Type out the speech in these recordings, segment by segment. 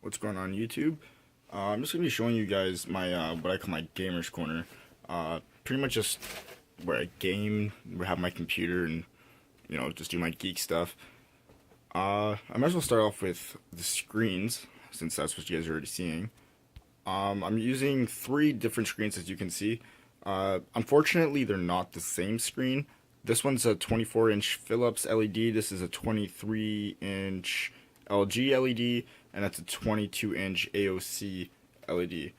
What's going on YouTube? I'm just gonna be showing you guys my what I call my gamer's corner. Pretty much just where I game, where I have my computer, and just do my geek stuff. I might as well start off with the screens since that's what you guys are already seeing. I'm using three different screens as you can see. Unfortunately, they're not the same screen. This one's a 24-inch Philips LED. This is a 23-inch LG LED, and that's a 22-inch AOC LED.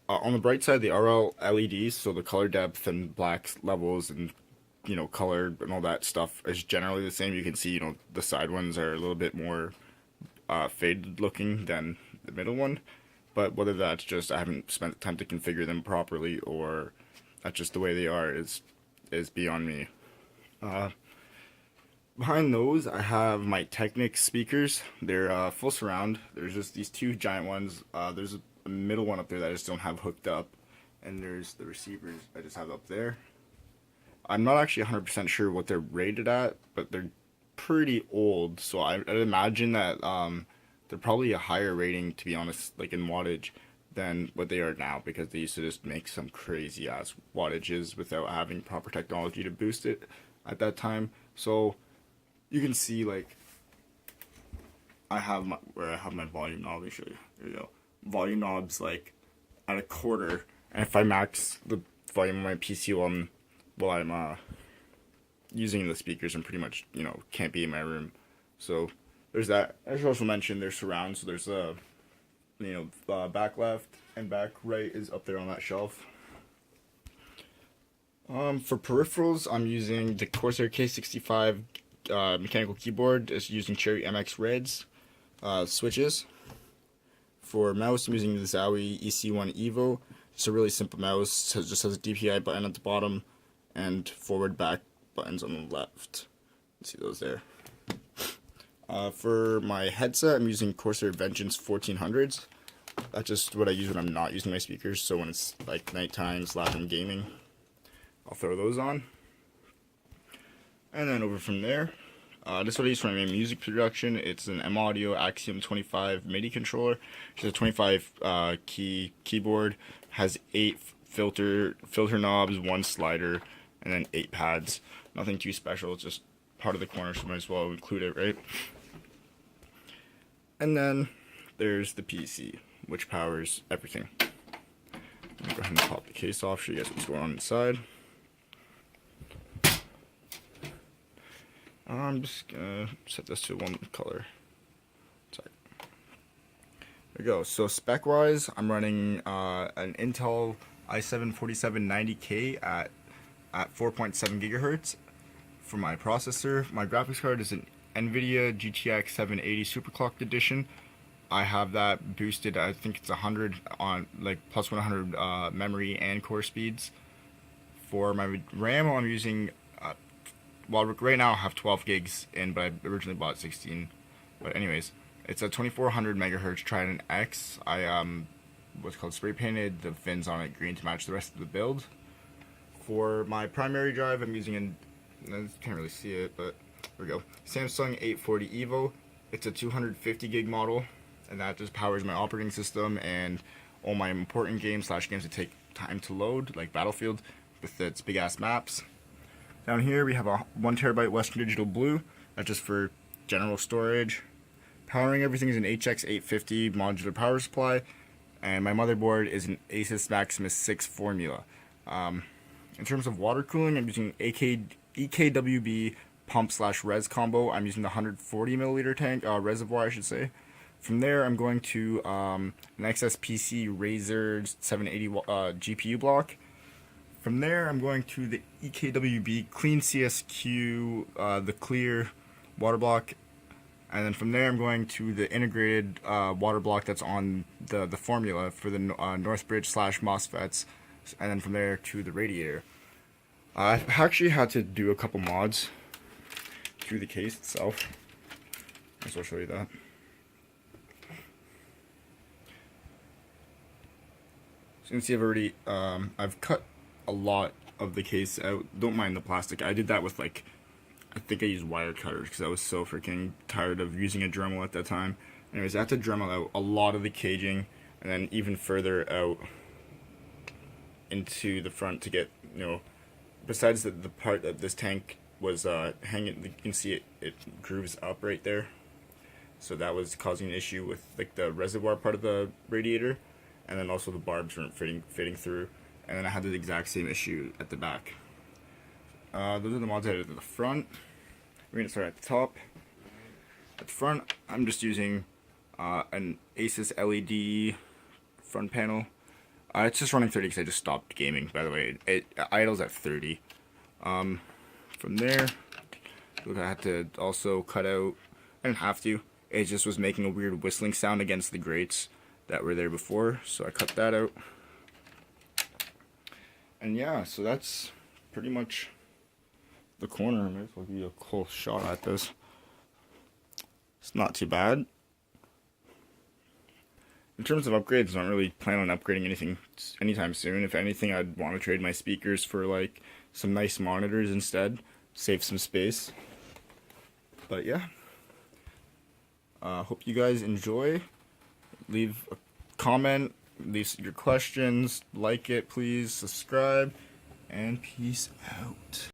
On the bright side, they are all LEDs, so the color depth and black levels and color and all that stuff is generally the same. You can see the side ones are a little bit more faded looking than the middle one, but whether that's just I haven't spent the time to configure them properly or that's just the way they are is beyond me. Behind those, I have my Technics speakers. They're full surround. There's just these two giant ones. There's a middle one up there that I just don't have hooked up, and there's the receivers I just have up there. I'm not actually 100% sure what they're rated at, but they're pretty old, so I'd imagine that they're probably a higher rating, to be honest, like in wattage, than what they are now, because they used to just make some crazy ass wattages without having proper technology to boost it at that time. So you can see, like, I have my volume knob. Let me show you. There you go. Volume knob's like at a quarter, and if I max the volume of my PC while I'm using the speakers, I'm pretty much can't be in my room. So there's that. I should also mention there's surround. So there's back left and back right is up there on that shelf. For peripherals, I'm using the Corsair K65 mechanical keyboard. It's using Cherry MX Reds switches. For mouse, I'm using the Zowie EC1 Evo. It's a really simple mouse. It just has a DPI button at the bottom and forward back buttons on the left. See those there. For my headset, I'm using Corsair Vengeance 1400s. That's just what I use when I'm not using my speakers. So when it's like nighttime / I'm gaming, I'll throw those on. And then over from there, this is what I use for my music production. It's an M Audio Axiom 25 MIDI controller. It's a 25 key keyboard. Has 8 filter knobs, 1 slider, and then 8 pads. Nothing too special. It's just part of the corner, so might as well include it, right? And then there's the PC, which powers everything. Let me go ahead and pop the case off, show you guys what's going on inside. I'm just gonna set this to one color. Sorry. There we go. So spec wise, I'm running an Intel i7-4790K at 4.7 gigahertz for my processor. My graphics card is an NVIDIA GTX 780 Superclocked edition. I have that boosted. I think it's 100 on like plus 100 memory and core speeds. For my RAM, I'm using. Well, right now I have 12 gigs in, but I originally bought 16. But anyways, it's a 2400 megahertz Trident X. I what's called spray painted the fins on it green to match the rest of the build. For my primary drive, I'm using you can't really see it, but there we go. Samsung 840 EVO. It's a 250 gig model, and that just powers my operating system and all my important games / games that take time to load, like Battlefield, with its big ass maps. Down here we have a 1 terabyte Western Digital Blue. That's just for general storage. Powering everything is an HX850 modular power supply, and my motherboard is an Asus Maximus 6 Formula. In terms of water cooling, I'm using EKWB pump / res combo. I'm using the 140 milliliter tank reservoir, I should say. From there, I'm going to an XSPC Razer 780 GPU block. From there, I'm going to the EKWB Clean CSQ, the clear water block, and then from there I'm going to the integrated water block that's on the formula for the Northbridge / MOSFETs, and then from there to the radiator. I've actually had to do a couple mods to the case itself, so I'll show you that. So you can see I've already I've cut a lot of the case out. Don't mind the plastic. I did that with I think I used wire cutters because I was so freaking tired of using a Dremel at that time. Anyways, I had to Dremel out a lot of the caging, and then even further out into the front to get, besides the part that this tank was hanging, you can see it grooves up right there. So that was causing an issue with like the reservoir part of the radiator, and then also the barbs weren't fitting through. And then I had the exact same issue at the back. Those are the mods I did at the front. We're gonna start at the top. At the front, I'm just using an Asus LED front panel. It's just running 30 because I just stopped gaming, by the way. It idles at 30. From there, look, I had to also cut out, I didn't have to, it just was making a weird whistling sound against the grates that were there before, so I cut that out. And yeah, so that's pretty much the corner. I might as well give you a cool shot at this. It's not too bad. In terms of upgrades, I don't really plan on upgrading anything anytime soon. If anything, I'd want to trade my speakers for like some nice monitors instead, save some space. But yeah, hope you guys enjoy. Leave a comment, leave your questions, like it please, subscribe, and peace out.